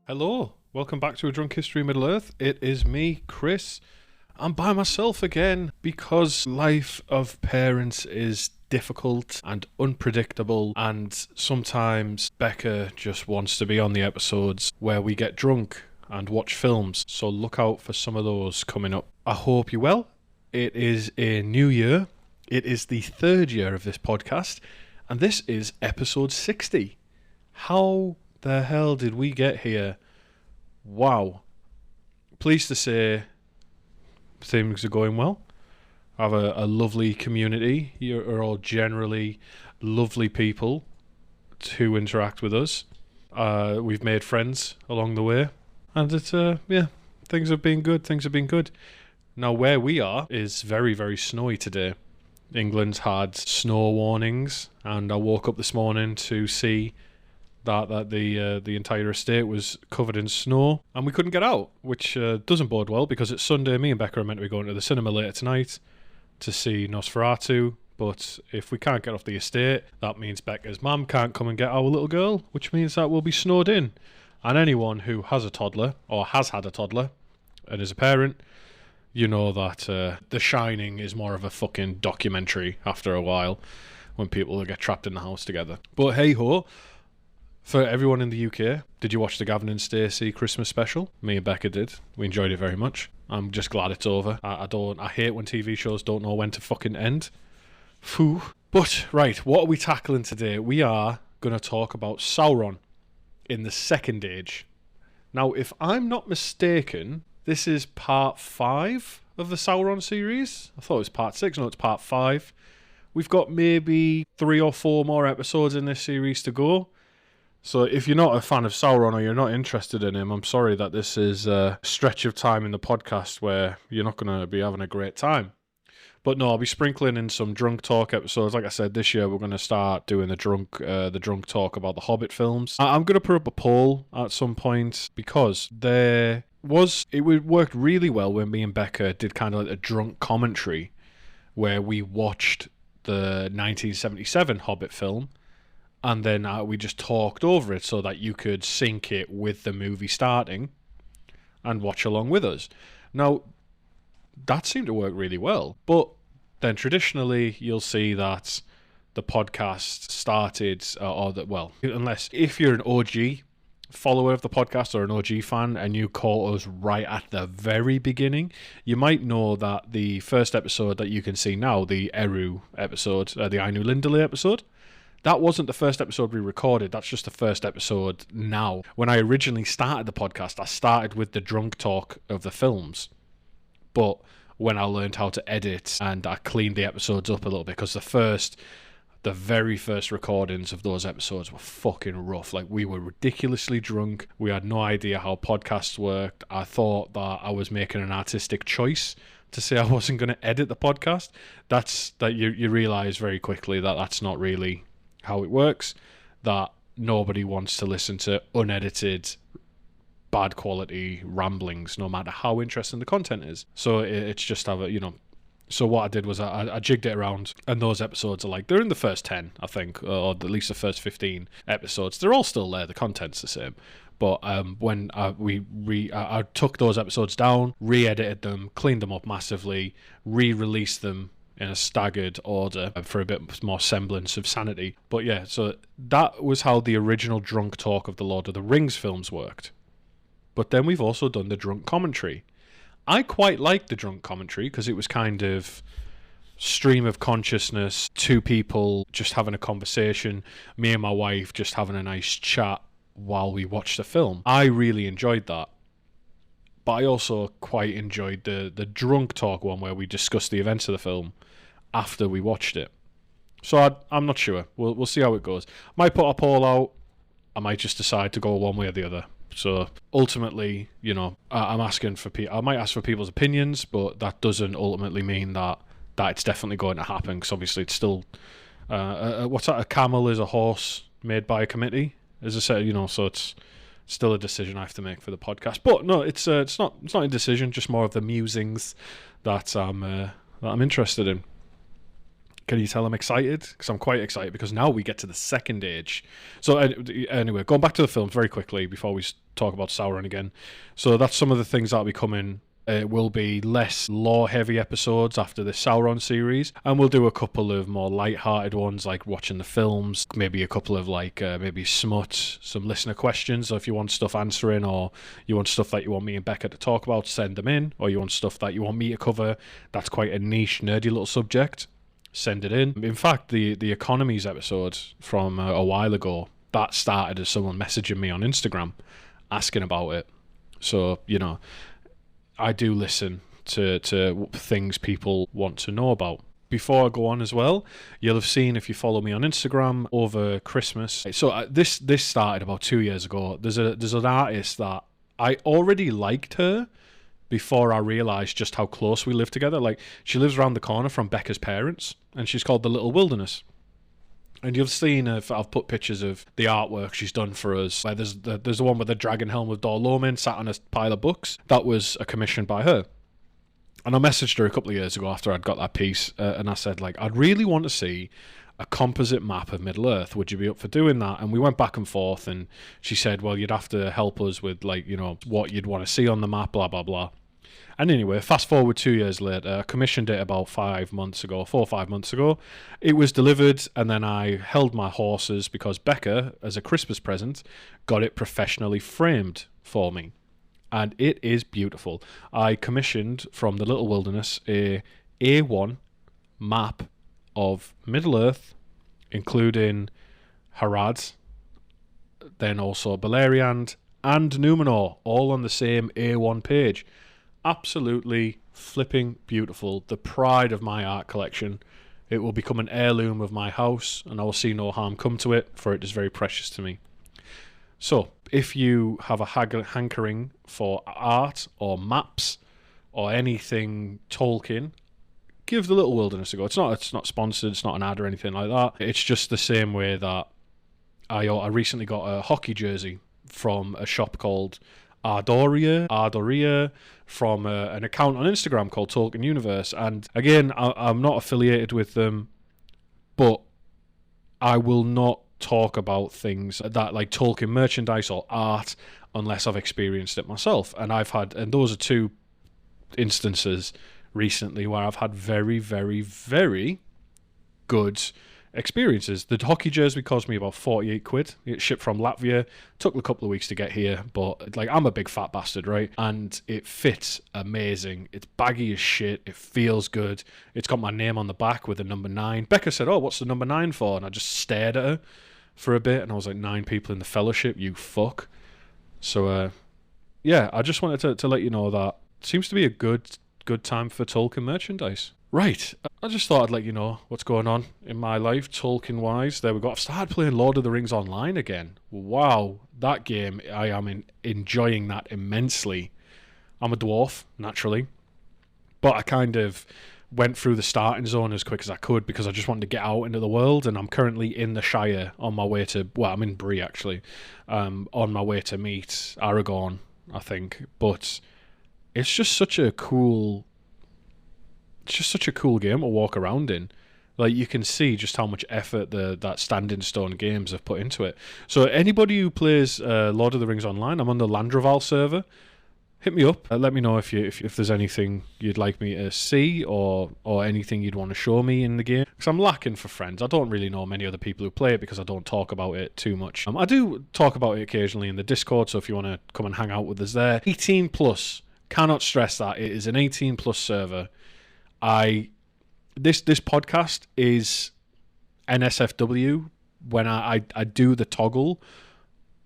Hello, welcome back to A Drunk History of Middle-earth. It is me, Chris. I'm by myself again because life of parents is difficult and unpredictable, and sometimes Becca just wants to be on the episodes where we get drunk and watch films, so look out for some of those coming up. I hope you're well. It is a new year. It is the third year of this podcast, and this is episode 60. How the hell did we get here? Wow. Pleased to say things are going well. I have a lovely community. You are all generally lovely people who interact with us. We've made friends along the way, and it's things have been good. Now where we are is very, very snowy today. England's had snow warnings, and I woke up this morning to see that the entire estate was covered in snow, and we couldn't get out, which doesn't bode well because it's Sunday. Me and Becca are meant to be going to the cinema later tonight to see Nosferatu, but if we can't get off the estate, that means Becca's mum can't come and get our little girl, which means that we'll be snowed in. And anyone who has a toddler, or has had a toddler, and is a parent, you know that The Shining is more of a fucking documentary after a while when people get trapped in the house together. But hey-ho. For everyone in the UK, did you watch the Gavin and Stacey Christmas special? Me and Becca did. We enjoyed it very much. I'm just glad it's over. I hate when TV shows don't know when to fucking end. Phew. But, right, what are we tackling today? We are going to talk about Sauron in the Second Age. Now, if I'm not mistaken, this is part 5 of the Sauron series. I thought it was part 6. No, it's part 5. We've got maybe 3 or 4 more episodes in this series to go. So if you're not a fan of Sauron or you're not interested in him, I'm sorry that this is a stretch of time in the podcast where you're not going to be having a great time. But no, I'll be sprinkling in some drunk talk episodes. Like I said, this year we're going to start doing the drunk talk about the Hobbit films. I'm going to put up a poll at some point because it worked really well when me and Becca did kind of like a drunk commentary where we watched the 1977 Hobbit film. And then we just talked over it so that you could sync it with the movie starting and watch along with us. Now, that seemed to work really well. But then traditionally, you'll see that the podcast started, unless if you're an OG follower of the podcast or an OG fan and you caught us right at the very beginning, you might know that the first episode that you can see now, the Eru episode, the Ainu Lindale episode, that wasn't the first episode we recorded. That's just the first episode now. When I originally started the podcast, I started with the drunk talk of the films. But when I learned how to edit and I cleaned the episodes up a little bit, because the very first recordings of those episodes were fucking rough. Like, we were ridiculously drunk. We had no idea how podcasts worked. I thought that I was making an artistic choice to say I wasn't going to edit the podcast. You realise very quickly that that's not really how it works, that nobody wants to listen to unedited, bad quality ramblings, no matter how interesting the content is. So it's just so what I did was I jigged it around, and those episodes are they're in the first 10, I think, or at least the first 15 episodes. They're all still there, the content's the same. But when I took those episodes down, re-edited them, cleaned them up massively, re-released them in a staggered order for a bit more semblance of sanity. But yeah, so that was how the original drunk talk of the Lord of the Rings films worked. But then we've also done the drunk commentary. I quite liked the drunk commentary because it was kind of stream of consciousness, 2 people just having a conversation, me and my wife just having a nice chat while we watched the film. I really enjoyed that. But I also quite enjoyed the drunk talk one where we discussed the events of the film after we watched it. So I'm not sure. We'll see how it goes. Might put a poll out. I might just decide to go one way or the other. So ultimately, I'm asking for I might ask for people's opinions, but that doesn't ultimately mean that it's definitely going to happen. Because obviously it's still what's that? A camel is a horse made by a committee, as I said. So it's still a decision I have to make for the podcast. But no, it's not a decision. Just more of the musings that I'm interested in. Can you tell I'm excited? Because I'm quite excited because now we get to the Second Age. So anyway, going back to the films very quickly before we talk about Sauron again. So that's some of the things that'll be coming. It will be less lore-heavy episodes after the Sauron series, and we'll do a couple of more light-hearted ones, like watching the films, maybe a couple of maybe smut, some listener questions. So if you want stuff answering, or you want stuff that you want me and Becca to talk about, send them in. Or you want stuff that you want me to cover, that's quite a niche, nerdy little subject, send it in. In fact, the economies episode from a while ago, that started as someone messaging me on Instagram asking about it. So, I do listen to things people want to know about. Before I go on as well, you'll have seen, if you follow me on Instagram, over Christmas. So this started about 2 years ago. There's an artist that I already liked her before I realised just how close we live together. Like, she lives around the corner from Becca's parents, and she's called The Little Wilderness. And you've seen, I've put pictures of the artwork she's done for us. Like there's the one with the dragon helm with Dor Lomin sat on a pile of books. That was a commission by her. And I messaged her a couple of years ago after I'd got that piece, and I said, I'd really want to see a composite map of Middle-earth. Would you be up for doing that? And we went back and forth, and she said, well, you'd have to help us with, what you'd want to see on the map, blah, blah, blah. And anyway, fast forward 2 years later, I commissioned it about 4 or 5 months ago. It was delivered, and then I held my horses because Becca, as a Christmas present, got it professionally framed for me. And it is beautiful. I commissioned from the Little Wilderness a A1 map of Middle-earth, including Harad, then also Beleriand, and Numenor, all on the same A1 page. Absolutely flipping beautiful. The pride of my art collection. It will become an heirloom of my house, and I will see no harm come to it, for it is very precious to me. So, if you have a hankering for art or maps or anything Tolkien, give The Little Wilderness a go. It's not sponsored, it's not an ad or anything like that. It's just the same way that I recently got a hockey jersey from a shop called Ardoria, from an account on Instagram called Tolkien Universe. And again, I'm not affiliated with them, but I will not talk about things that like Tolkien merchandise or art unless I've experienced it myself. And those are two instances recently where I've had very, very, very good experiences. The hockey jersey cost me about 48 quid. It shipped from Latvia. Took a couple of weeks to get here, but I'm a big fat bastard, right? And it fits amazing. It's baggy as shit. It feels good. It's got my name on the back with a number 9. Becca said, oh, what's the number 9 for? And I just stared at her for a bit, and I was like, 9 people in the fellowship, you fuck. So yeah, I just wanted to let you know that it seems to be a good time for Tolkien merchandise. Right, I just thought I'd let you know what's going on in my life, Tolkien-wise. There we go. I've started playing Lord of the Rings online again. Wow, that game, I am enjoying that immensely. I'm a dwarf, naturally, but I kind of went through the starting zone as quick as I could because I just wanted to get out into the world, and I'm currently in the Shire on my way to... Well, I'm in Bree, actually, on my way to meet Aragorn, I think. But it's just such a cool... It's just such a cool game to walk around in. Like, you can see just how much effort that Standing Stone Games have put into it. So anybody who plays Lord of the Rings online, I'm on the Landroval server. Hit me up. Let me know if there's anything you'd like me to see or anything you'd want to show me in the game. Because I'm lacking for friends. I don't really know many other people who play it because I don't talk about it too much. I do talk about it occasionally in the Discord, so if you want to come and hang out with us there. 18 plus. Cannot stress that. It is an 18 plus server. This podcast is NSFW when I do the toggle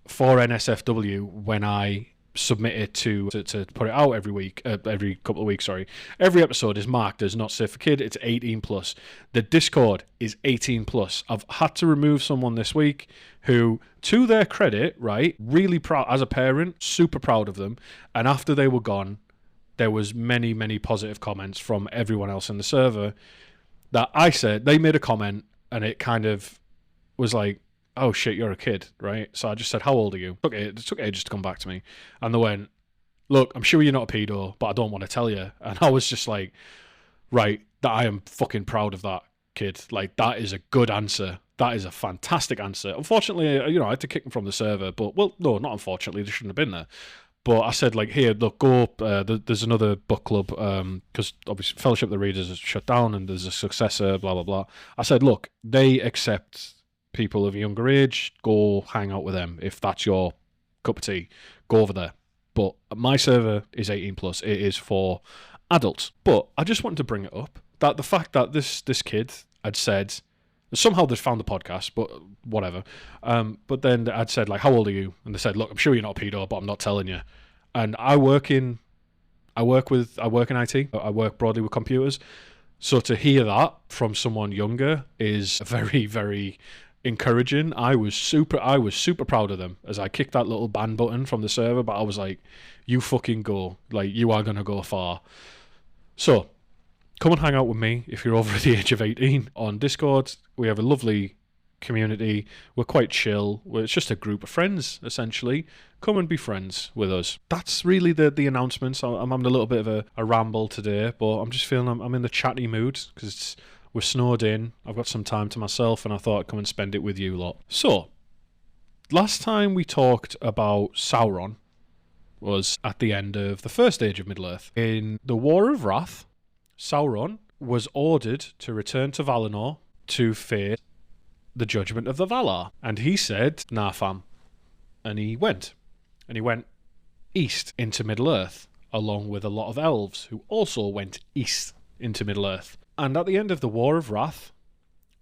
for NSFW when I submit it to put it out every couple of weeks, sorry. Every episode is marked as not safe for kid. It's 18 plus. The Discord is 18 plus. I've had to remove someone this week who, to their credit, right, really proud as a parent, super proud of them. And after they were gone, there was many, many positive comments from everyone else in the server that I said, they made a comment and it kind of was like, oh shit, you're a kid, right? So I just said, how old are you? It took ages to come back to me. And they went, look, I'm sure you're not a pedo, but I don't want to tell you. And I was just like, right, that I am fucking proud of that. kid. Like, that is a good answer. That is a fantastic answer. Unfortunately, I had to kick them from the server, but, well, no, not unfortunately, they shouldn't have been there. But I said, like, here, look, go, there's another book club, because obviously Fellowship of the Readers is shut down and there's a successor, blah, blah, blah. I said, look, they accept people of a younger age, go hang out with them. If that's your cup of tea, go over there. But my server is 18 plus. It is for adults. But I just wanted to bring it up, that the fact that this kid had said, somehow they found the podcast, but whatever. But then I'd said, like, how old are you? And they said, look, I'm sure you're not a pedo, but I'm not telling you. And I work in IT. I work broadly with computers. So to hear that from someone younger is very, very encouraging. I was super proud of them as I kicked that little ban button from the server, but I was like, you fucking go. Like, you are going to go far. So come and hang out with me if you're over the age of 18 on Discord. We have a lovely community. We're quite chill. It's just a group of friends, essentially. Come and be friends with us. That's really the announcements. I'm having a little bit of a ramble today, but I'm just feeling I'm in the chatty mood because we're snowed in. I've got some time to myself, and I thought I'd come and spend it with you lot. So, last time we talked about Sauron was at the end of the First Age of Middle-earth. In the War of Wrath, Sauron was ordered to return to Valinor to face the judgment of the Valar. And he said, nah fam. And he went. And he went east into Middle-earth, along with a lot of elves who also went east into Middle-earth. And at the end of the War of Wrath,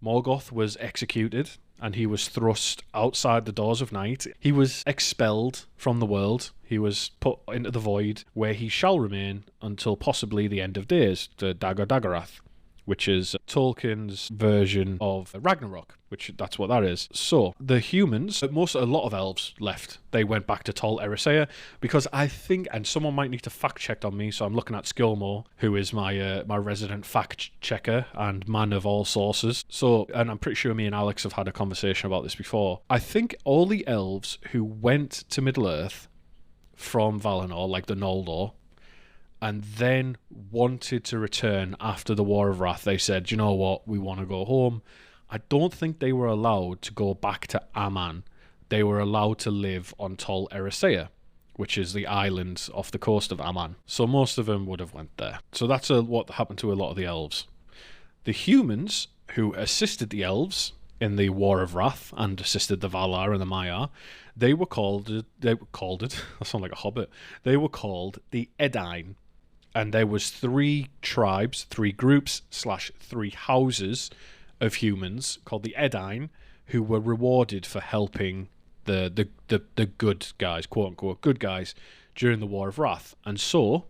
Morgoth was executed and he was thrust outside the doors of night. He was expelled from the world. He was put into the void, where he shall remain until possibly the end of days, the Dagor-Dagorath, which is Tolkien's version of Ragnarok, which that's what that is. So the humans, a lot of elves left. They went back to Tol Eressëa because I think, and someone might need to fact check on me, so I'm looking at Skillmore, who is my resident fact checker and man of all sources. So, and I'm pretty sure me and Alex have had a conversation about this before. I think all the elves who went to Middle-earth from Valinor, like the Noldor, and then wanted to return after the War of Wrath, they said, you know what, we want to go home. I don't think they were allowed to go back to Aman. They were allowed to live on Tol Eressëa, which is the island off the coast of Aman. So most of them would have went there. So that's what happened to a lot of the elves. The humans who assisted the elves in the War of Wrath and assisted the Valar and the Maiar, they were called I sound like a hobbit. They were called the Edain. And there was 3 tribes, 3 groups / 3 houses of humans called the Edain, who were rewarded for helping the good guys, quote unquote good guys, during the War of Wrath. And so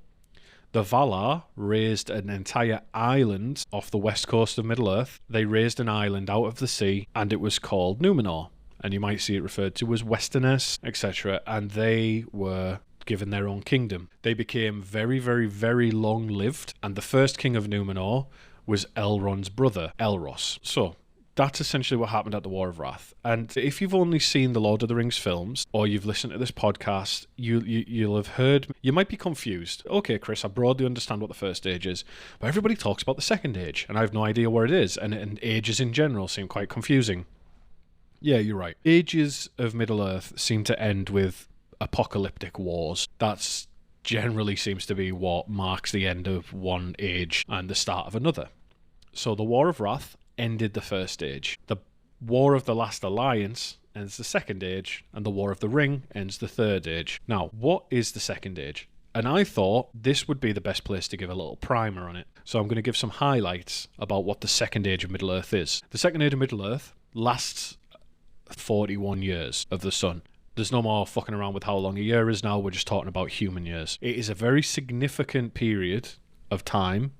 the Valar raised an entire island off the west coast of Middle-earth. They raised an island out of the sea, and it was called Númenor. And you might see it referred to as Westerness, etc. And they were given their own kingdom. They became very, very, very long-lived, and the first king of Númenor was Elrond's brother, Elros. So that's essentially what happened at the War of Wrath. And if you've only seen the Lord of the Rings films, or you've listened to this podcast, you'll have heard, you might be confused. Okay, Chris, I broadly understand what the first age is, but everybody talks about the second age, and I have no idea where it is, and ages in general seem quite confusing. Yeah, you're right. Ages of Middle-earth seem to end with apocalyptic wars. That's generally seems to be what marks the end of one age and the start of another. So the War of Wrath ended the first age. The War of the Last Alliance ends the second age, and the War of the Ring ends the third age. Now, what is the second age? And I thought this would be the best place to give a little primer on it. So I'm going to give some highlights about what the second age of Middle-earth is. The second age of Middle-earth lasts 41 years of the sun. There's no more fucking around with how long a year is now. We're just talking about human years. It is a very significant period of time,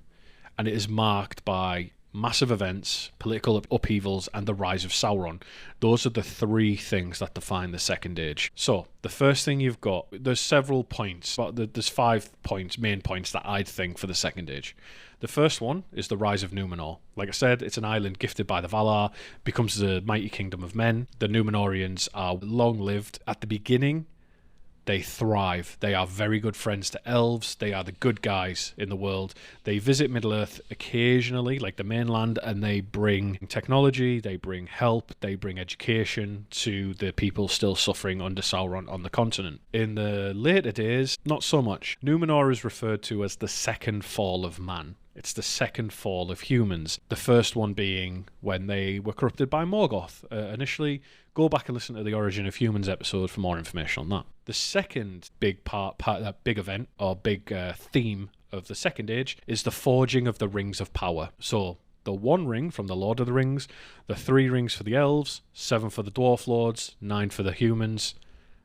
and it is marked by massive events, political upheavals, and the rise of Sauron. Those are the 3 things that define the second age. So the first thing you've got, there's several points, but there's 5 points, main points that I'd think for the second age. The first one is the rise of Númenor. Like I said, it's an island gifted by the Valar, becomes the mighty kingdom of men. The Númenorians are long-lived. At the beginning They thrive. They are very good friends to elves. They are the good guys in the world. They visit Middle-earth occasionally, like the mainland, and they bring technology, they bring help, they bring education to the people still suffering under Sauron on the continent. In the later days, not so much. Numenor is referred to as the second fall of man. It's the second fall of humans. The first one being when they were corrupted by Morgoth. Initially, go back and listen to the Origin of Humans episode for more information on that. The second big part that big event or big theme of the Second Age is the forging of the Rings of Power. So the 1 ring from the Lord of the Rings, the 3 rings for the elves, 7 for the Dwarf Lords, 9 for the humans.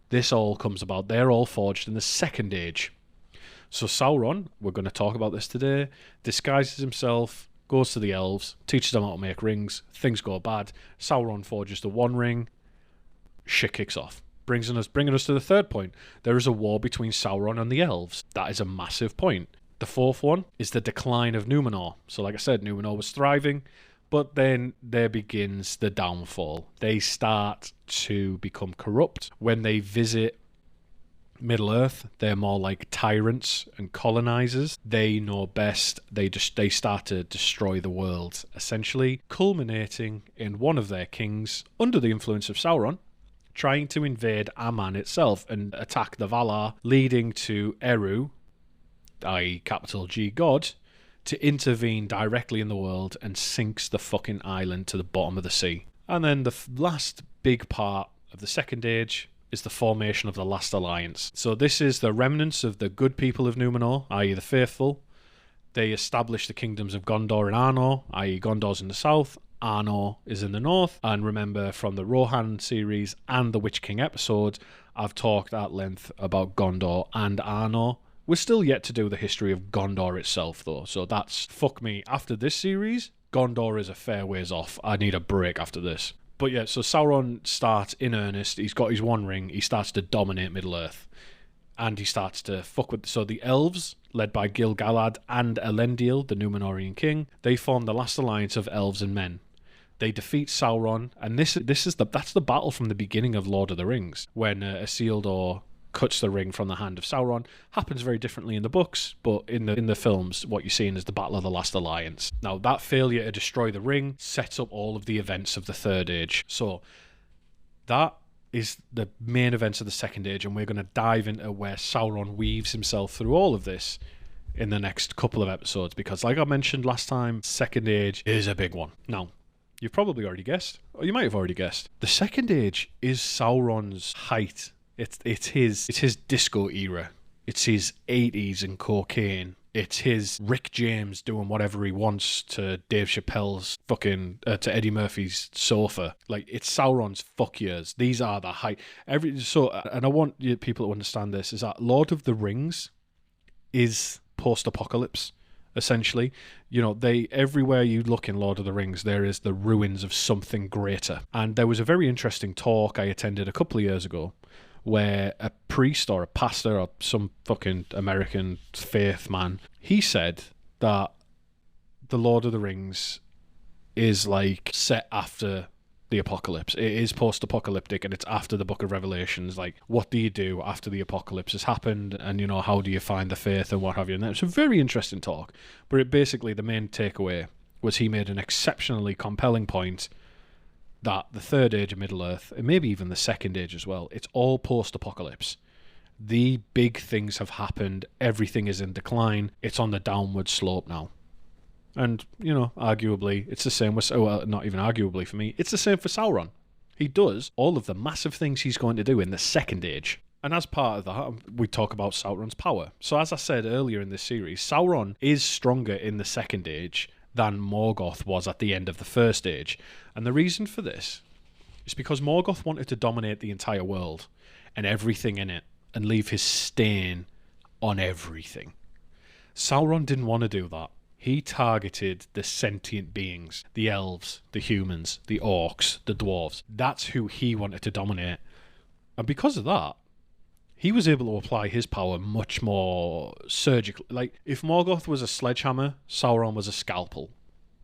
This all comes about. They're all forged in the Second Age. So Sauron, we're going to talk about this today, disguises himself, goes to the elves, teaches them how to make rings, things go bad, Sauron forges the 1 ring, shit kicks off. Bringing us to the third point. There is a war between Sauron and the elves. That is a massive point. The 4th one is the decline of Numenor. So like I said, Numenor was thriving, but then there begins the downfall. They start to become corrupt. When they visit Middle-earth, they're more like tyrants and colonizers. They know best. They start to destroy the world, essentially, culminating in one of their kings, under the influence of Sauron, trying to invade Aman itself and attack the Valar, leading to Eru, i.e. capital G God, to intervene directly in the world and sinks the fucking island to the bottom of the sea. And then the last big part of the Second Age is the formation of the Last Alliance. So this is the remnants of the good people of Numenor, i.e. the faithful. They establish the kingdoms of Gondor and Arnor, i.e. Gondor's in the south, Arnor is in the north. And remember, from the Rohan series and the Witch King episode, I've talked at length about Gondor and Arnor. We're still yet to do the history of Gondor itself, though, so that's fuck me. After this series, Gondor is a fair ways off. I need a break after this. But yeah, so Sauron starts in earnest. He's got his 1 ring. He starts to dominate Middle-earth. And he starts to fuck with... So the elves, led by Gil-galad and Elendil, the Númenorian king, they form the last alliance of elves and men. They defeat Sauron, and that's the battle from the beginning of Lord of the Rings, when Isildur cuts the ring from the hand of Sauron. Happens very differently in the books, but in the films, what you're seeing is the Battle of the Last Alliance. Now, that failure to destroy the ring sets up all of the events of the Third Age. So that is the main events of the Second Age, and we're going to dive into where Sauron weaves himself through all of this in the next couple of episodes, because like I mentioned last time, Second Age is a big one. Now, you've probably already guessed, or you might have already guessed, the Second Age is Sauron's height. It's his disco era. It's his 80s and cocaine. It's his Rick James doing whatever he wants to Dave Chappelle's fucking to Eddie Murphy's sofa. Like, it's Sauron's fuck years. These are the height. And I want people to understand this, is that Lord of the Rings is post-apocalypse. Essentially, everywhere you look in Lord of the Rings, there is the ruins of something greater. And there was a very interesting talk I attended a couple of years ago, where a priest or a pastor or some fucking American faith man, he said that the Lord of the Rings is like set after the apocalypse. It is post-apocalyptic, and it's after the Book of Revelations. Like, what do you do after the apocalypse has happened, and how do you find the faith and what have you? And it's a very interesting talk, but basically the main takeaway was he made an exceptionally compelling point that the Third Age of Middle-earth, and maybe even the Second Age as well, it's all post-apocalypse. The big things have happened. Everything is in decline. It's on the downward slope now. And, arguably, it's the same with... Well, not even arguably for me. It's the same for Sauron. He does all of the massive things he's going to do in the Second Age. And as part of that, we talk about Sauron's power. So as I said earlier in this series, Sauron is stronger in the Second Age than Morgoth was at the end of the First Age. And the reason for this is because Morgoth wanted to dominate the entire world and everything in it and leave his stain on everything. Sauron didn't want to do that. He targeted the sentient beings, the elves, the humans, the orcs, the dwarves. That's who he wanted to dominate. And because of that, he was able to apply his power much more surgically. Like, if Morgoth was a sledgehammer, Sauron was a scalpel.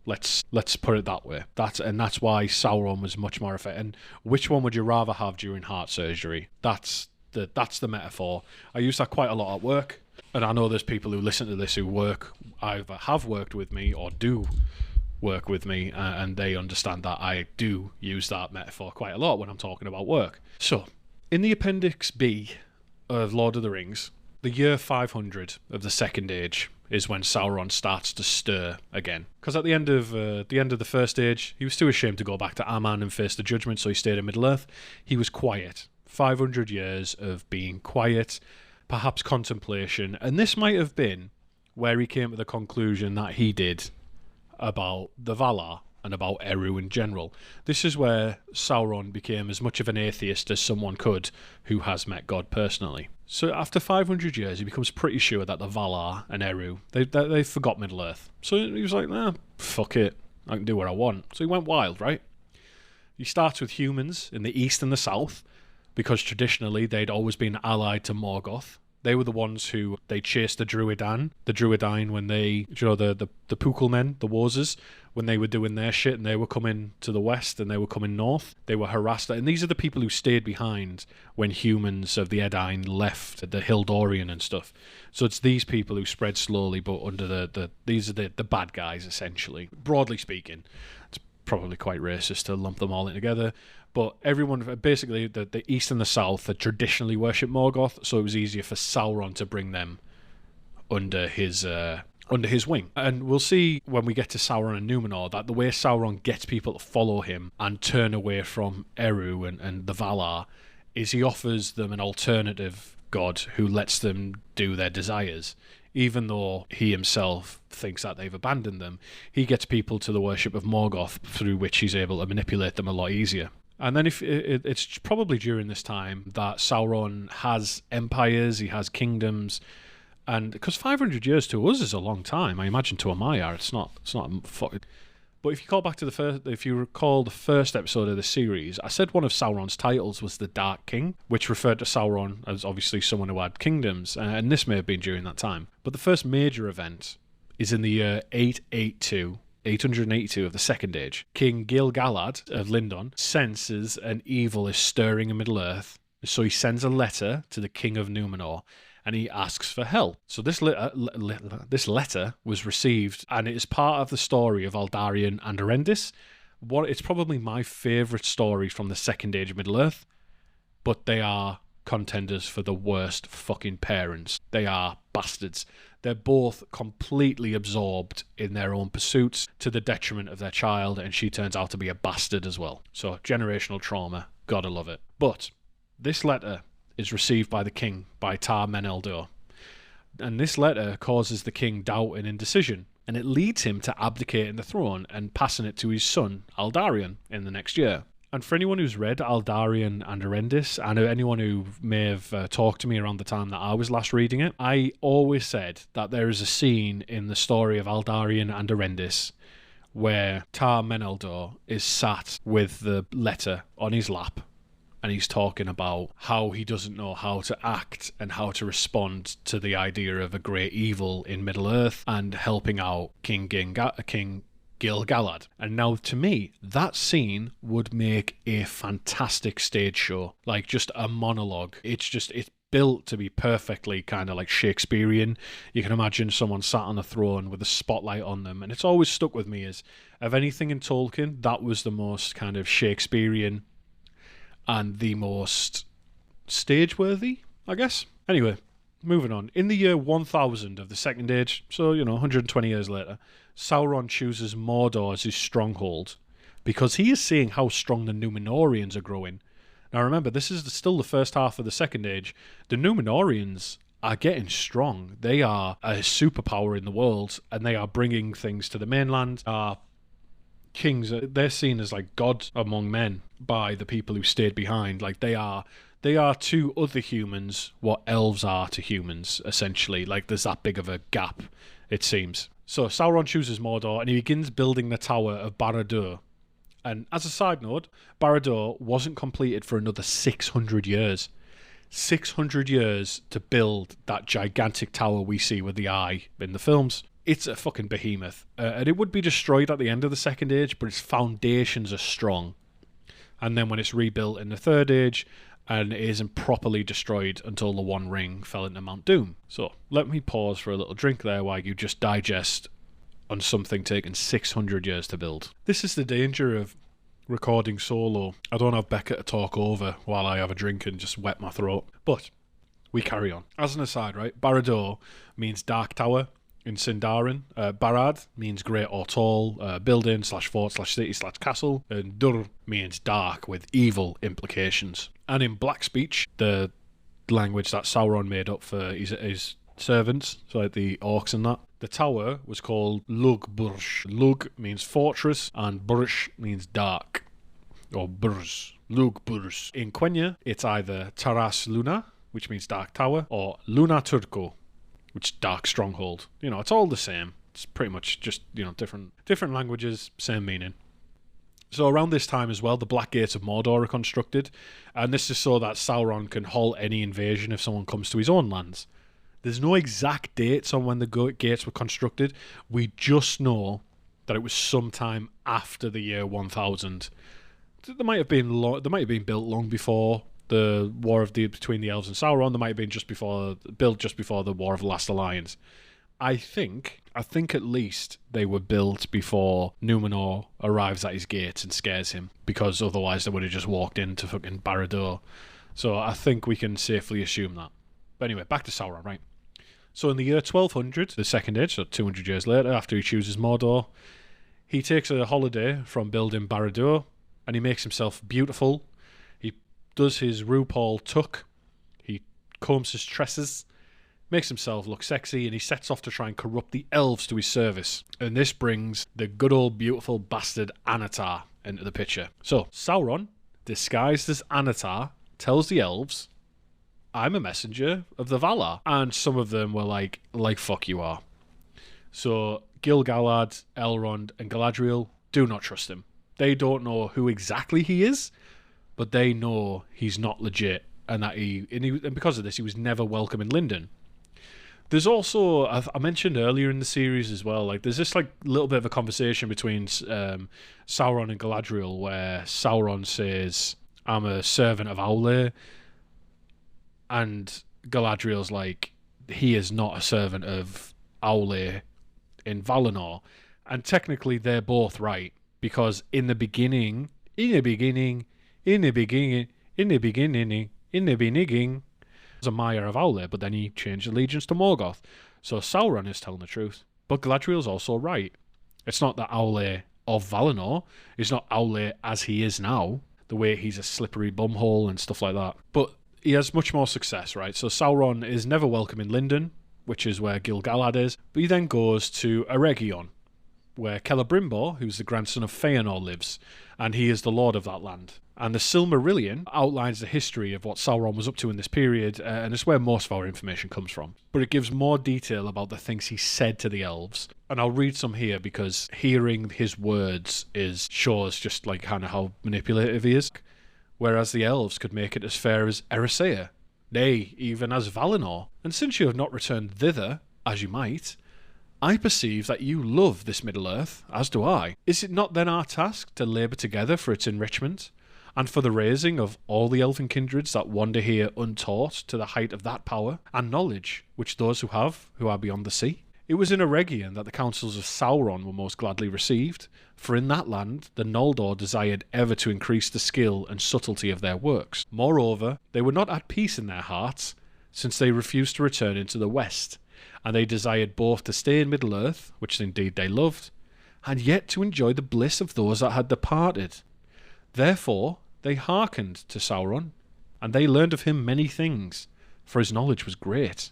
Let's put it that way. That's why Sauron was much more effective. And which one would you rather have during heart surgery? That's that's the metaphor. I use that quite a lot at work, and I know there's people who listen to this who either have worked with me or do work with me, and they understand that I do use that metaphor quite a lot when I'm talking about work. So, in the Appendix B of Lord of the Rings, the year 500 of the Second Age is when Sauron starts to stir again. Because at the end of the First Age, he was too ashamed to go back to Aman and face the judgment, so he stayed in Middle-earth. He was quiet. 500 years of being quiet, perhaps contemplation, and this might have been where he came to the conclusion that he did about the Valar and about Eru in general. This is where Sauron became as much of an atheist as someone could who has met God personally. So after 500 years, he becomes pretty sure that the Valar and Eru, they forgot Middle-earth. So he was like, fuck it, I can do what I want. So he went wild, right? He starts with humans in the east and the south, because traditionally they'd always been allied to Morgoth. They were the ones who they chased the Druidine when they, the Pukul men, the Warsers, when they were doing their shit and they were coming to the west and they were coming north. They were harassed. And these are the people who stayed behind when humans of the Edain left the Hildorian and stuff. So it's these people who spread slowly, but under these are the bad guys, essentially. Broadly speaking, it's probably quite racist to lump them all in together. But everyone, basically, the East and the South had traditionally worshipped Morgoth, so it was easier for Sauron to bring them under his wing. And we'll see when we get to Sauron and Numenor that the way Sauron gets people to follow him and turn away from Eru and the Valar is he offers them an alternative god who lets them do their desires. Even though he himself thinks that they've abandoned them, he gets people to the worship of Morgoth, through which he's able to manipulate them a lot easier. And then it's probably during this time that Sauron has empires, he has kingdoms, and because 500 years to us is a long time, I imagine to a Maiar it's not. But if you recall the first episode of the series, I said one of Sauron's titles was the Dark King, which referred to Sauron as obviously someone who had kingdoms, and this may have been during that time. But the first major event is in the year 882 of the Second Age. King Gil-galad of Lindon senses an evil is stirring in Middle-earth, so he sends a letter to the King of Numenor, and he asks for help. So this letter was received, and it is part of the story of Aldarion and Arendis. It's probably my favourite story from the Second Age of Middle-earth, but they are contenders for the worst fucking parents. They are bastards. They're both completely absorbed in their own pursuits to the detriment of their child, and she turns out to be a bastard as well. So, generational trauma. Gotta love it. But this letter is received by the king, by Tar-Meneldur. And this letter causes the king doubt and indecision, and it leads him to abdicating the throne and passing it to his son, Aldarion, in the next year. And for anyone who's read Aldarion and Arendis, and anyone who may have talked to me around the time that I was last reading it, I always said that there is a scene in the story of Aldarion and Arendis where Tar-Meneldur is sat with the letter on his lap, and he's talking about how he doesn't know how to act and how to respond to the idea of a great evil in Middle-earth and helping out King Gil-galad. And now, to me, that scene would make a fantastic stage show. Like, just a monologue. It's built to be perfectly kind of like Shakespearean. You can imagine someone sat on a throne with a spotlight on them. And it's always stuck with me as, of anything in Tolkien, that was the most kind of Shakespearean and the most stage-worthy, I guess. Anyway, moving on. In the year 1000 of the Second Age, so, 120 years later, Sauron chooses Mordor as his stronghold because he is seeing how strong the Númenóreans are growing. Now remember, this is still the first half of the Second Age. The Númenóreans are getting strong. They are a superpower in the world, and they are bringing things to the mainland. Kings, they're seen as like gods among men by the people who stayed behind. Like they are to other humans what elves are to humans, essentially. Like there's that big of a gap, it seems. So Sauron chooses Mordor, and he begins building the tower of Barad-dur. And as a side note, Barad-dur wasn't completed for another 600 years. 600 years to build that gigantic tower we see with the eye in the films. It's a fucking behemoth. And it would be destroyed at the end of the Second Age, but its foundations are strong. And then when it's rebuilt in the Third Age, and it isn't properly destroyed until the One Ring fell into Mount Doom. So let me pause for a little drink there while you just digest on something taken 600 years to build. This is the danger of recording solo. I don't have Becca to talk over while I have a drink and just wet my throat. But we carry on. As an aside, right, Barad-dur means Dark Tower in Sindarin. Barad means great or tall, building / fort / city / castle. And Dur means dark with evil implications. And in Black Speech, the language that Sauron made up for his servants, so like the orcs and that, the tower was called Lug-bursh. Lug means fortress and bursh means dark, or burz. Lug-bursh. In Quenya, it's either Taras Luna, which means dark tower, or Luna Turco, which is dark stronghold. You know, it's all the same. It's pretty much just, you know, different languages, same meaning. So around this time as well, the Black Gates of Mordor are constructed, and this is so that Sauron can halt any invasion if someone comes to his own lands. There's no exact dates on when the gates were constructed. We just know that it was sometime after the year 1000. They might have been built long before the war between the elves and Sauron. They might have been built just before the War of the Last Alliance. I think at least they were built before Numenor arrives at his gates and scares him, because otherwise they would have just walked into fucking Barad-dur. So I think we can safely assume that. But anyway, back to Sauron, right? So in the year 1200, the Second Age, so 200 years later, after he chooses Mordor, he takes a holiday from building Barad-dur, and he makes himself beautiful. He does his RuPaul tuck, he combs his tresses, makes himself look sexy, and he sets off to try and corrupt the elves to his service. And this brings the good old beautiful bastard Annatar into the picture. So Sauron, disguised as Annatar, tells the elves, I'm a messenger of the Valar. And some of them were like fuck you are. So Gil-galad, Elrond, and Galadriel do not trust him. They don't know who exactly he is, but they know he's not legit, and and because of this, he was never welcome in Lindon. There's also, I mentioned earlier in the series as well, like there's this like little bit of a conversation between Sauron and Galadriel where Sauron says, I'm a servant of Aule, and Galadriel's like, he is not a servant of Aule in Valinor. And technically they're both right, because in the beginning, was a Maiar of Aule, but then he changed allegiance to Morgoth. So Sauron is telling the truth. But Galadriel's also right. It's not that Aule of Valinor. It's not Aule as he is now, the way he's a slippery bumhole and stuff like that. But he has much more success, right? So Sauron is never welcome in Lindon, which is where Gil-galad is. But he then goes to Eregion, where Celebrimbor, who's the grandson of Feanor, lives, and he is the lord of that land. And the Silmarillion outlines the history of what Sauron was up to in this period, and it's where most of our information comes from. But it gives more detail about the things he said to the elves. And I'll read some here, because hearing his words shows just like kind of how manipulative he is. Whereas the elves could make it as fair as Eressëa, nay, even as Valinor. And since you have not returned thither, as you might, I perceive that you love this Middle-earth, as do I. Is it not then our task to labour together for its enrichment, and for the raising of all the elfin kindreds that wander here untaught to the height of that power and knowledge which those who are beyond the sea? It was in Eregion that the counsels of Sauron were most gladly received, for in that land the Noldor desired ever to increase the skill and subtlety of their works. Moreover, they were not at peace in their hearts, since they refused to return into the west, and they desired both to stay in Middle-earth, which indeed they loved, and yet to enjoy the bliss of those that had departed. Therefore they hearkened to Sauron, and they learned of him many things, for his knowledge was great.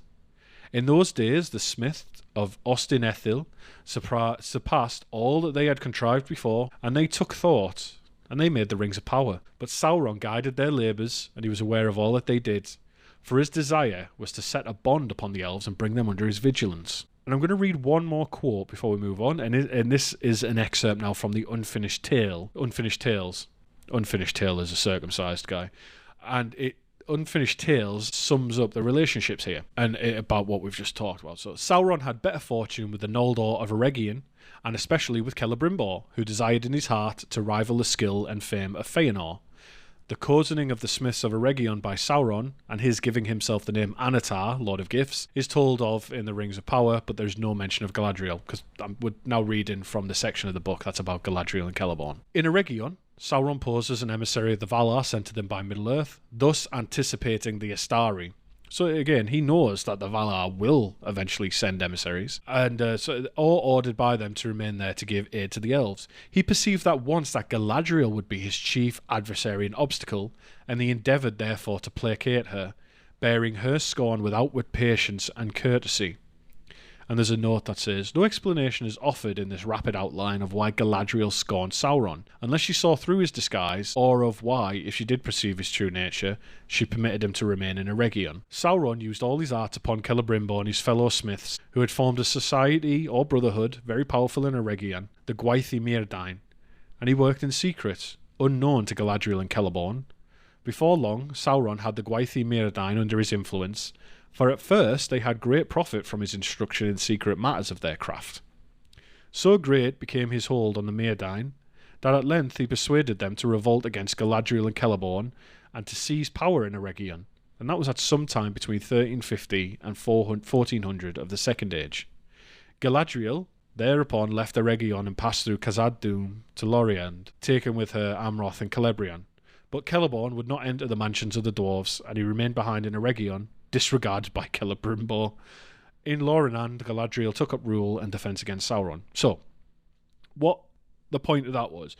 In those days the smith of Ostin-Ethil surpassed all that they had contrived before, and they took thought, and they made the rings of power. But Sauron guided their labours, and he was aware of all that they did, for his desire was to set a bond upon the elves and bring them under his vigilance. And I'm going to read one more quote before we move on, and this is an excerpt now from the Unfinished Tale. Unfinished Tales. Unfinished Tale is a circumcised guy. And Unfinished Tales sums up the relationships here and about what we've just talked about. So Sauron had better fortune with the Noldor of Eregion, and especially with Celebrimbor, who desired in his heart to rival the skill and fame of Feanor. The cozening of the Smiths of Eregion by Sauron, and his giving himself the name Annatar, Lord of Gifts, is told of in the Rings of Power, but there's no mention of Galadriel, because we're now reading from the section of the book that's about Galadriel and Celeborn. In Eregion, Sauron posed as an emissary of the Valar sent to them by Middle-earth, thus anticipating the Astari. So again, he knows that the Valar will eventually send emissaries, and or ordered by them to remain there to give aid to the elves. He perceived that once that Galadriel would be his chief adversary and obstacle, and he endeavoured therefore to placate her, bearing her scorn with outward patience and courtesy. And there's a note that says, no explanation is offered in this rapid outline of why Galadriel scorned Sauron, unless she saw through his disguise, or of why, if she did perceive his true nature, she permitted him to remain in Eregion. Sauron used all his art upon Celebrimbor and his fellow smiths, who had formed a society or brotherhood very powerful in Eregion, the Gwaith Myrdain, and he worked in secret, unknown to Galadriel and Celeborn. Before long, Sauron had the Gwaith Myrdain under his influence, for at first they had great profit from his instruction in secret matters of their craft. So great became his hold on the Myrdain, that at length he persuaded them to revolt against Galadriel and Celeborn, and to seize power in Eregion, and that was at some time between 1350 and 1400 of the Second Age. Galadriel thereupon left Eregion and passed through Khazad-dûm to Lorien, taken with her Amroth and Celebrian. But Celeborn would not enter the mansions of the dwarves, and he remained behind in Eregion, disregarded by Celebrimbor. In Lorenan, Galadriel took up rule and defence against Sauron. So, what the point of that was,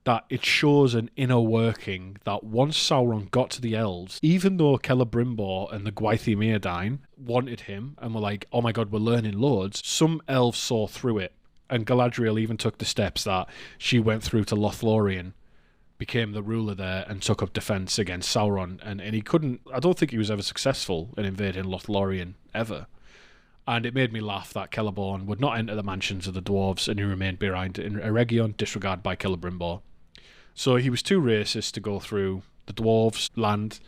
that it shows an inner working that once Sauron got to the elves, even though Celebrimbor and the Gwaith Myrdain wanted him and were like, oh my god, we're learning loads, some elves saw through it. And Galadriel even took the steps that she went through to Lothlorien, became the ruler there, and took up defence against Sauron, and he couldn't, I don't think he was ever successful in invading Lothlorien, ever. And it made me laugh that Celeborn would not enter the mansions of the dwarves, and he remained behind in Eregion, disregarded by Celebrimbor. So he was too racist to go through the dwarves' land,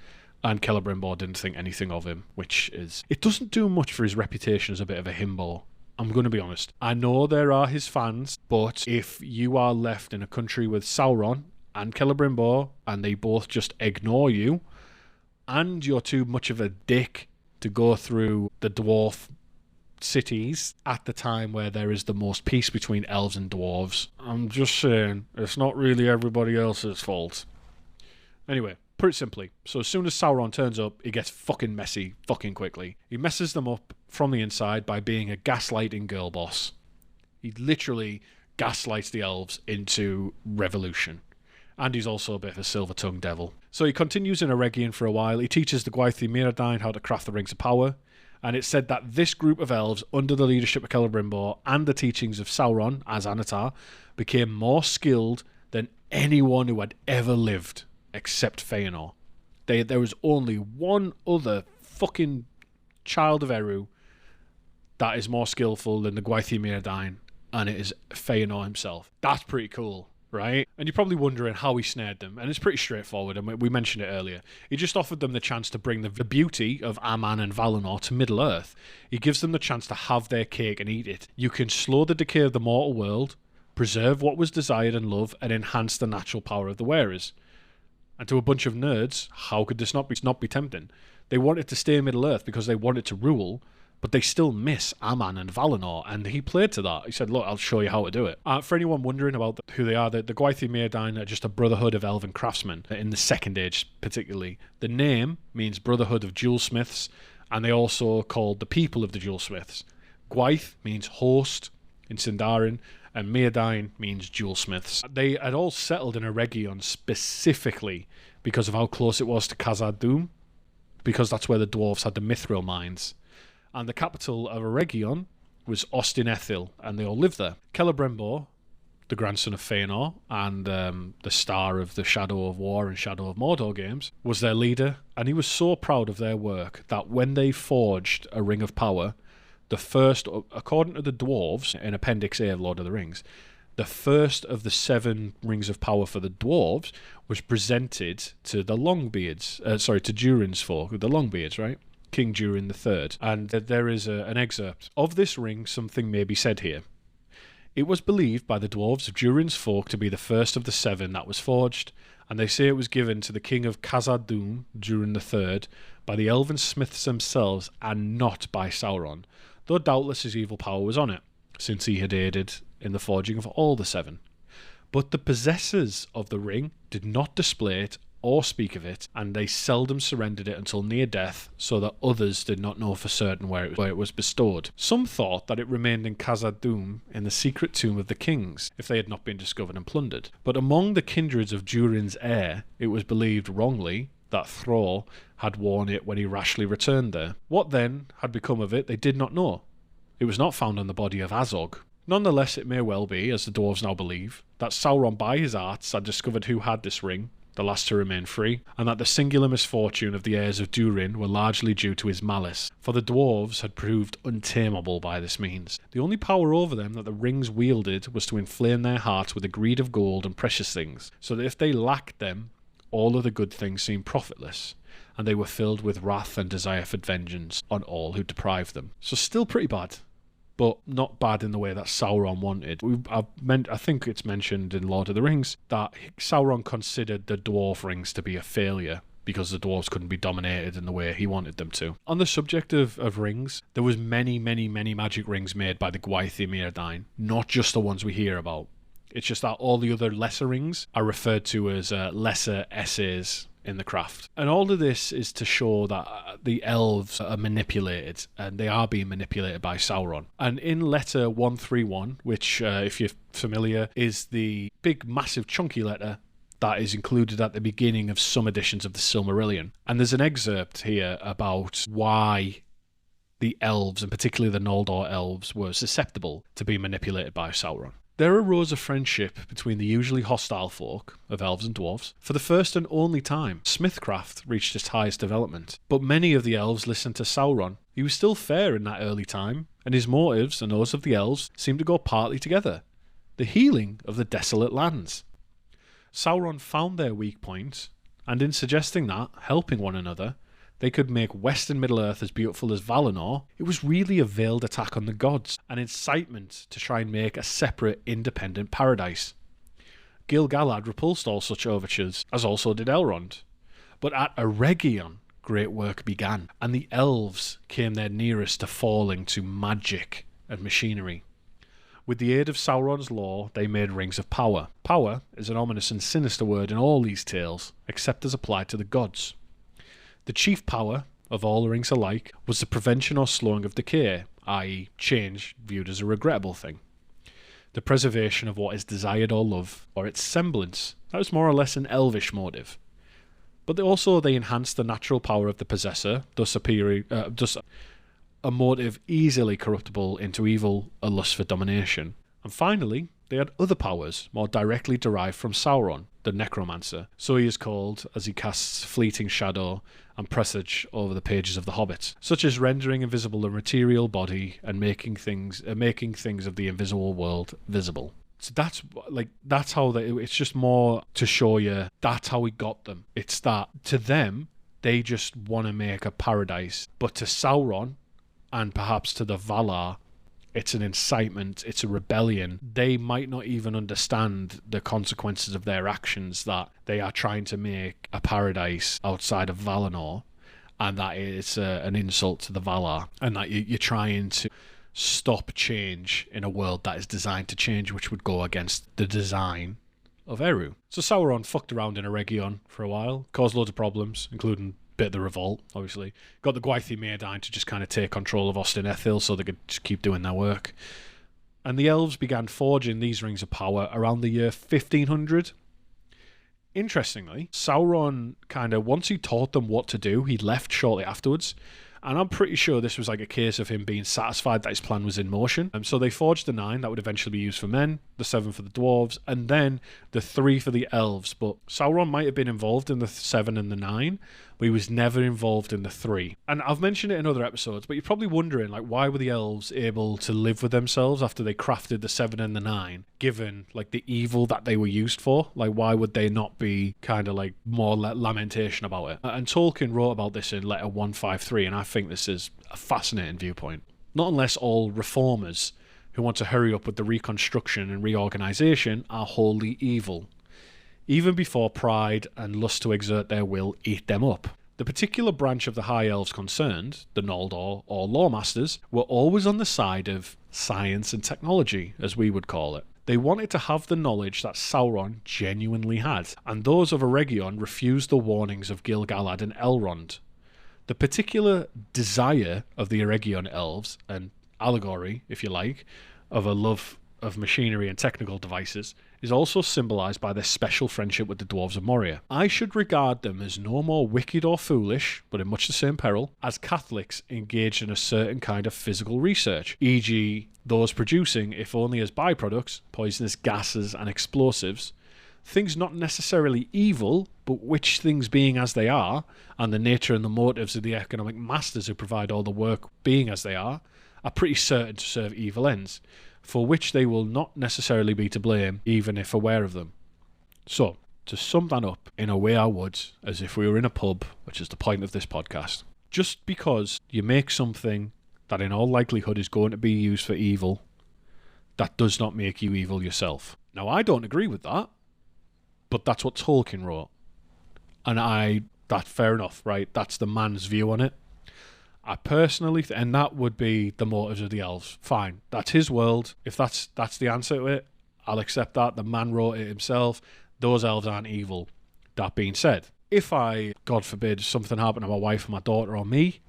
and Celebrimbor didn't think anything of him, which is, it doesn't do much for his reputation as a bit of a himbo. I'm going to be honest. I know there are his fans, but if you are left in a country with Sauron and Celebrimbor, and they both just ignore you, and you're too much of a dick to go through the dwarf cities at the time where there is the most peace between elves and dwarves, I'm just saying, it's not really everybody else's fault. Anyway, put it simply, so as soon as Sauron turns up, he gets fucking messy fucking quickly. He messes them up from the inside by being a gaslighting girl boss. He literally gaslights the elves into revolution. And he's also a bit of a silver-tongued devil. So he continues in Eregion for a while. He teaches the Gwaith Myrdain how to craft the Rings of Power. And it's said that this group of elves, under the leadership of Celebrimbor and the teachings of Sauron as Annatar, became more skilled than anyone who had ever lived, except Feanor. There was only one other fucking child of Eru that is more skillful than the Gwaith Myrdain, and it is Feanor himself. That's pretty cool. Right? And you're probably wondering how he snared them, and it's pretty straightforward, and we mentioned it earlier. He just offered them the chance to bring the beauty of Aman and Valinor to Middle-earth. He gives them the chance to have their cake and eat it. You can slow the decay of the mortal world, preserve what was desired and loved, and enhance the natural power of the wearers. And to a bunch of nerds, how could this not be tempting? They wanted to stay in Middle-earth because they wanted to rule, but they still miss Aman and Valinor, and he played to that. He said, look, I'll show you how to do it. For anyone wondering about who they are, the Gwaith Myrdain are just a brotherhood of elven craftsmen, in the Second Age particularly. The name means Brotherhood of Jewelsmiths, and they also called the people of the Jewelsmiths. Gwaith means host in Sindarin, and Myrdain means Jewelsmiths. They had all settled in Eregion specifically because of how close it was to Khazad-dûm, because that's where the dwarves had the mithril mines. And the capital of Eregion was Ostin-Ethil, and they all lived there. Celebrimbor, the grandson of Feanor, and the star of the Shadow of War and Shadow of Mordor games, was their leader, and he was so proud of their work that when they forged a Ring of Power, the first, according to the dwarves in Appendix A of Lord of the Rings, the first of the 7 Rings of Power for the dwarves was presented to the Longbeards, to Durin's folk, the Longbeards, right? King Durin III, and there is an excerpt of this ring. Something may be said here. It was believed by the dwarves of Durin's folk to be the first of the 7 that was forged, and they say it was given to the king of Khazad-dûm during the Third by the elven smiths themselves and not by Sauron, though doubtless his evil power was on it, since he had aided in the forging of all the seven. But the possessors of the ring did not display it or speak of it, and they seldom surrendered it until near death, so that others did not know for certain where it was bestowed. Some thought that it remained in Khazad-dûm in the secret tomb of the kings, if they had not been discovered and plundered. But among the kindreds of Durin's heir, it was believed wrongly that Thrall had worn it when he rashly returned there. What then had become of it, they did not know. It was not found on the body of Azog. Nonetheless, it may well be, as the dwarves now believe, that Sauron by his arts had discovered who had this ring, the last to remain free, and that the singular misfortune of the heirs of Durin were largely due to his malice, for the dwarves had proved untamable by this means. The only power over them that the rings wielded was to inflame their hearts with the greed of gold and precious things, so that if they lacked them, all other good things seemed profitless, and they were filled with wrath and desire for vengeance on all who deprived them. So still pretty bad, but not bad in the way that Sauron wanted. I think it's mentioned in Lord of the Rings that Sauron considered the dwarf rings to be a failure because the dwarves couldn't be dominated in the way he wanted them to. On the subject of rings, there was many magic rings made by the Gwaith y Myrdain, not just the ones we hear about. It's just that all the other lesser rings are referred to as lesser essays in the craft. And all of this is to show that the elves are manipulated, and they are being manipulated by Sauron. And in letter 131, which, if you're familiar, is the big, massive, chunky letter that is included at the beginning of some editions of the Silmarillion. And there's an excerpt here about why the elves, and particularly the Noldor elves, were susceptible to being manipulated by Sauron. There arose a friendship between the usually hostile folk of elves and dwarves. For the first and only time, smithcraft reached its highest development. But many of the elves listened to Sauron. He was still fair in that early time, and his motives and those of the elves seemed to go partly together. The healing of the desolate lands. Sauron found their weak point, and in suggesting that, helping one another, they could make Western Middle-earth as beautiful as Valinor, it was really a veiled attack on the gods, an incitement to try and make a separate, independent paradise. Gil-galad repulsed all such overtures, as also did Elrond. But at Eregion, great work began, and the elves came their nearest to falling to magic and machinery. With the aid of Sauron's law, they made rings of power. Power is an ominous and sinister word in all these tales, except as applied to the gods. The chief power of all rings alike was the prevention or slowing of decay, i.e. change viewed as a regrettable thing. The preservation of what is desired or loved, or its semblance, that was more or less an elvish motive. But they enhanced the natural power of the possessor, thus a motive easily corruptible into evil, a lust for domination. And finally, they had other powers, more directly derived from Sauron, the necromancer. So he is called, as he casts fleeting shadow and presage over the pages of the Hobbit, such as rendering invisible the material body and making things of the invisible world visible. So that's how it's just more to show you that's how he got them. It's that to them, they just want to make a paradise, but to Sauron, and perhaps to the Valar, it's an incitement, it's a rebellion. They might not even understand the consequences of their actions, that they are trying to make a paradise outside of Valinor, and that it's an insult to the Valar, and that you're trying to stop change in a world that is designed to change, which would go against the design of Eru. So Sauron fucked around in Eregion for a while, caused loads of problems, including bit of the revolt, obviously. Got the Gwaith y Myrdain to just kind of take control of Ostin Ethil so they could just keep doing their work. And the elves began forging these rings of power around the year 1500. Interestingly, Sauron once he taught them what to do, he left shortly afterwards. And I'm pretty sure this was like a case of him being satisfied that his plan was in motion. So they forged the 9 that would eventually be used for men, the 7 for the dwarves, and then the 3 for the elves. But Sauron might have been involved in the 7 and the 9, but he was never involved in the 3. And I've mentioned it in other episodes, but you're probably wondering, why were the elves able to live with themselves after they crafted the 7 and the 9, given the evil that they were used for? Why would they not be more lamentation about it? And Tolkien wrote about this in letter 153, and I think this is a fascinating viewpoint. Not unless all reformers who want to hurry up with the reconstruction and reorganisation are wholly evil. even before pride and lust to exert their will ate them up. The particular branch of the High Elves concerned, the Noldor or Lawmasters, were always on the side of science and technology, as we would call it. They wanted to have the knowledge that Sauron genuinely had, and those of Eregion refused the warnings of Gil-galad and Elrond. The particular desire of the Eregion elves, an allegory, if you like, of a love of machinery and technical devices, is also symbolised by their special friendship with the dwarves of Moria. I should regard them as no more wicked or foolish, but in much the same peril, as Catholics engaged in a certain kind of physical research, e.g. those producing, if only as byproducts, poisonous gases and explosives, things not necessarily evil, but which things being as they are, and the nature and the motives of the economic masters who provide all the work being as they are pretty certain to serve evil ends, for which they will not necessarily be to blame, even if aware of them. So, to sum that up in a way I would, as if we were in a pub, which is the point of this podcast, just because you make something that in all likelihood is going to be used for evil, that does not make you evil yourself. Now, I don't agree with that, but that's what Tolkien wrote. And that's fair enough, right? That's the man's view on it. I personally, and that would be the motives of the elves. Fine, that's his world. If that's the answer to it, I'll accept that. The man wrote it himself. Those elves aren't evil. That being said, if God forbid, something happened to my wife or my daughter or me,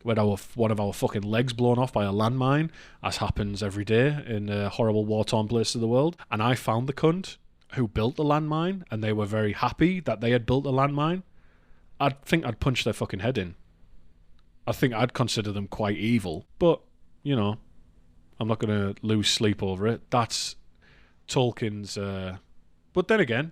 when one of our fucking legs blown off by a landmine, as happens every day in horrible war-torn places of the world, and I found the cunt who built the landmine, and they were very happy that they had built a landmine, I'd think I'd punch their fucking head in. I think I'd consider them quite evil, but, you know, I'm not going to lose sleep over it. That's Tolkien's... But then again,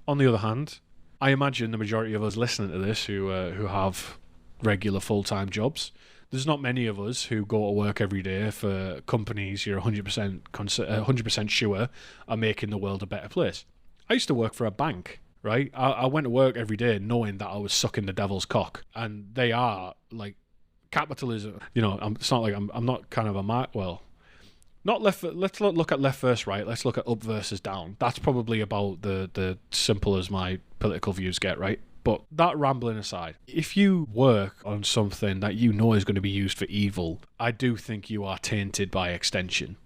on the other hand, I imagine the majority of us listening to this who have regular full-time jobs, there's not many of us who go to work every day for companies you're 100% sure are making the world a better place. I used to work for a bank. Right, I went to work every day knowing that I was sucking the devil's cock, and they are like capitalism. You know, it's not like I'm not kind of not left. Let's not look at left versus right. Let's look at up versus down. That's probably about the simple as my political views get. Right, but that rambling aside, if you work on something that you know is going to be used for evil, I do think you are tainted by extension,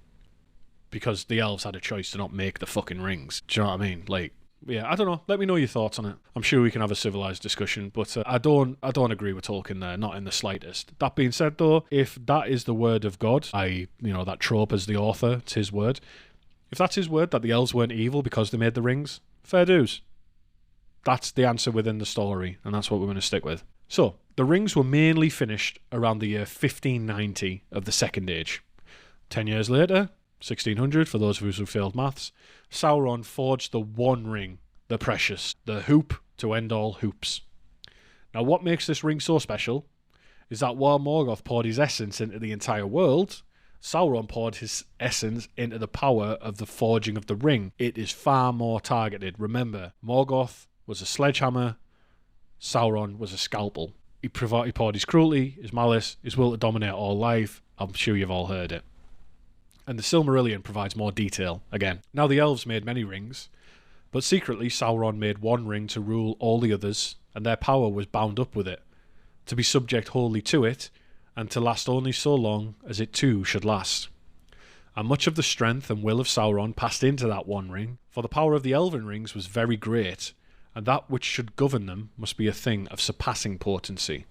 because the elves had a choice to not make the fucking rings. Do you know what I mean? Like. Yeah, I don't know. Let me know your thoughts on it. I'm sure we can have a civilized discussion, but I don't agree with Tolkien there, not in the slightest. That being said, though, if that is the word of God, that trope as the author, it's his word. If that's his word, that the elves weren't evil because they made the rings, fair dues. That's the answer within the story, and that's what we're going to stick with. So, the rings were mainly finished around the year 1590 of the Second Age. 10 years later, 1600, for those of us who failed maths, Sauron forged the One Ring, the precious, the hoop to end all hoops. Now, what makes this ring so special is that while Morgoth poured his essence into the entire world, Sauron poured his essence into the power of the forging of the ring. It is far more targeted. Remember, Morgoth was a sledgehammer, Sauron was a scalpel. He poured his cruelty, his malice, his will to dominate all life. I'm sure you've all heard it. And the Silmarillion provides more detail, again. Now the elves made many rings, but secretly Sauron made one ring to rule all the others, and their power was bound up with it, to be subject wholly to it, and to last only so long as it too should last. And much of the strength and will of Sauron passed into that one ring, for the power of the elven rings was very great, and that which should govern them must be a thing of surpassing potency.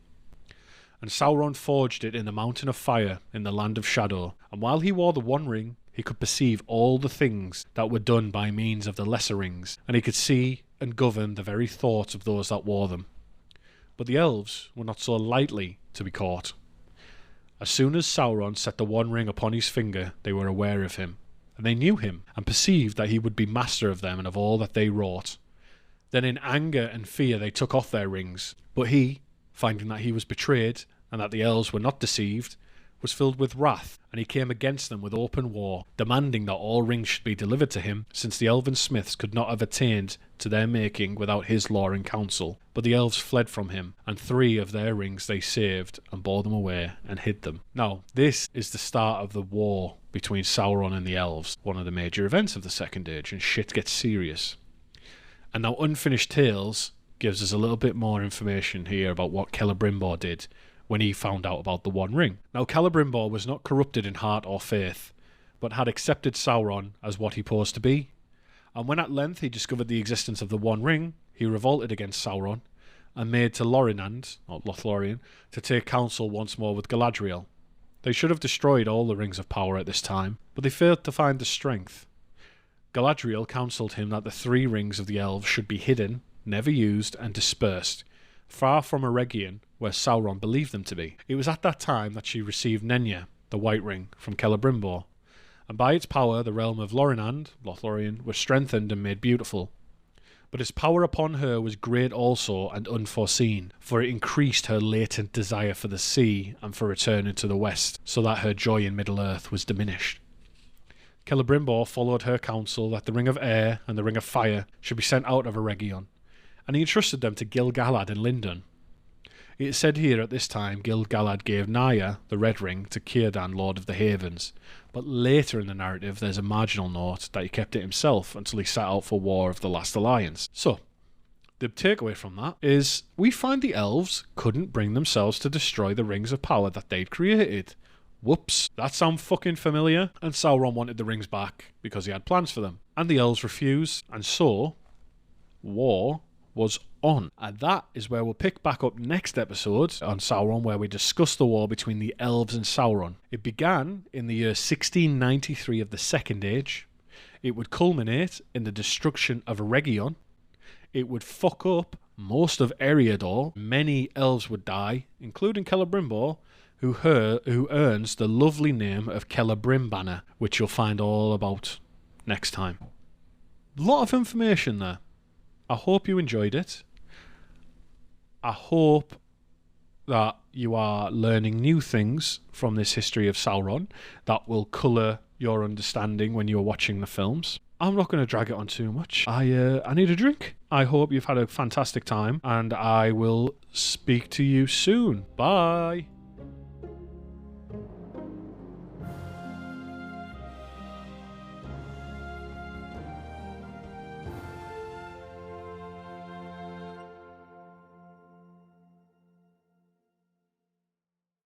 And Sauron forged it in the mountain of fire in the land of shadow, and while he wore the One Ring, he could perceive all the things that were done by means of the lesser rings, and he could see and govern the very thoughts of those that wore them. But the elves were not so lightly to be caught. As soon as Sauron set the One Ring upon his finger, they were aware of him, and they knew him, and perceived that he would be master of them and of all that they wrought. Then in anger and fear they took off their rings, but he, finding that he was betrayed, and that the elves were not deceived, was filled with wrath, and he came against them with open war, demanding that all rings should be delivered to him, since the elven smiths could not have attained to their making without his law and counsel. But the elves fled from him, and 3 of their rings they saved, and bore them away, and hid them. Now, this is the start of the war between Sauron and the elves, one of the major events of the Second Age, and shit gets serious. And now Unfinished Tales gives us a little bit more information here about what Celebrimbor did when he found out about the One Ring. Now, Celebrimbor was not corrupted in heart or faith, but had accepted Sauron as what he posed to be. And when at length he discovered the existence of the One Ring, he revolted against Sauron and made to Lorinand, or Lothlorien, to take counsel once more with Galadriel. They should have destroyed all the Rings of Power at this time, but they failed to find the strength. Galadriel counselled him that the 3 rings of the elves should be hidden, never used, and dispersed, far from Eregion, where Sauron believed them to be. It was at that time that she received Nenya, the White Ring, from Celebrimbor, and by its power the realm of Lorinand, Lothlorien, was strengthened and made beautiful. But its power upon her was great also and unforeseen, for it increased her latent desire for the sea and for returning to the west, so that her joy in Middle-earth was diminished. Celebrimbor followed her counsel that the Ring of Air and the Ring of Fire should be sent out of Eregion, and he entrusted them to Gil-galad in Lindon. It is said here at this time Gil-galad gave Naya, the Red Ring, to Círdan, Lord of the Havens, but later in the narrative there's a marginal note that he kept it himself until he set out for War of the Last Alliance. So, the takeaway from that is we find the elves couldn't bring themselves to destroy the Rings of Power that they'd created. Whoops, that sounds fucking familiar. And Sauron wanted the rings back because he had plans for them. And the elves refused, and so war was on. And that is where we'll pick back up next episode on Sauron, where we discuss the war between the elves and Sauron. It began in the year 1693 of the Second Age. It would culminate in the destruction of Eregion. It would fuck up most of Eriador. Many elves would die, including Celebrimbor, who earns the lovely name of Celebrimbanner, which you'll find all about next time. A lot of information there. I hope you enjoyed it. I hope that you are learning new things from this history of Sauron that will colour your understanding when you're watching the films. I'm not going to drag it on too much. I need a drink. I hope you've had a fantastic time, and I will speak to you soon. Bye.